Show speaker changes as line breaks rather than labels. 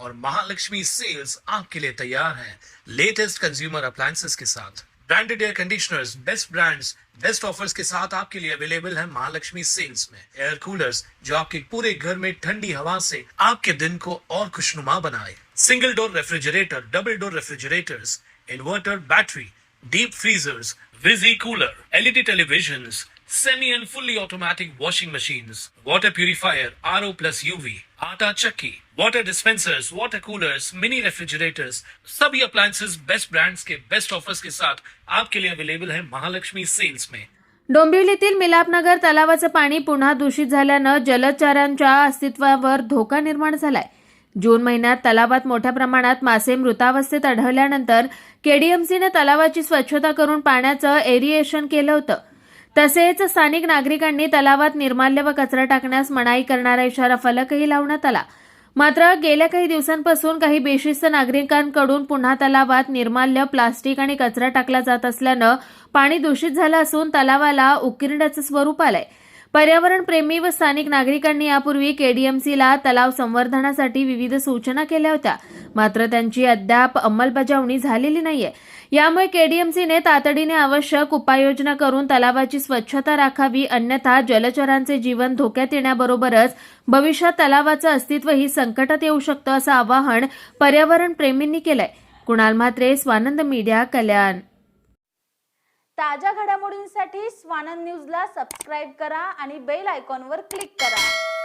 और महालक्ष्मी सेल्स आपके लिए तैयार है लेटेस्ट कंज्यूमर अप्लायंसेस के साथ। Branded air conditioners, best brands, best offers के साथ आपके लिए अवेलेबल है महालक्ष्मी सेल्स में। एयर कूलर्स जो आपके पूरे घर में ठंडी हवा से आपके दिन को और खुशनुमा बनाए। Single door refrigerator, double door refrigerators, inverter battery, deep freezers, visi cooler, LED televisions, semi and fully automatic washing machines, water purifier, RO plus UV, आटा चक्की, water dispensers, water coolers, mini refrigerators, सभी appliances best brands के best offers के साथ आपके लिए available है Mahalakshmi sales में।
डोंबिवलीतील मिलापनगर तलावाचं पाणी पुन्हा दूषित झाल्यानं जलचरांच्या अस्तित्वावर धोका निर्माण झालाय। जून महिन्यात तलावात मोठ्या प्रमाणात मासे मृतावस्थेत आढळल्यानंतर केडीएमसीने तलावाची स्वच्छता करून पाण्याचं एरिएशन केलं होतं। तसेच स्थानिक नागरिकांनी तलावात निर्माल्य व कचरा टाकण्यास मनाई करणारा इशारा फलकही लावण्यात आला। मात्र गेल्या काही दिवसांपासून काही बेशिस्त नागरिकांकडून पुन्हा तलावात निर्माल्य, प्लास्टिक आणि कचरा टाकला जात असल्यानं पाणी दूषित झालं असून तलावाला उकिरड्याचं स्वरूप आलंय। पर्यावरण प्रेमी व स्थानिक नागरिकांनी यापूर्वी केडीएमसीला तलाव संवर्धनासाठी विविध सूचना केल्या होत्या, मात्र त्यांची अद्याप अंमलबजावणी झालेली नाहीये। यामुळे केडीएमसीने तातडीने आवश्यक उपाययोजना करून तलावाची स्वच्छता राखावी, अन्यथा जलचरांचे जीवन धोक्यात येण्याबरोबरच भविष्यात तलावाचं अस्तित्वही संकटात येऊ शकतं असं आवाहन पर्यावरण प्रेमींनी केलंय। कुणाल म्हात्रे, स्वानंद मीडिया, कल्याण।
ताज्या घडामोडींसाठी स्वानंद न्यूजला सबस्क्राइब करा आणि बेल आयकॉनवर क्लिक करा।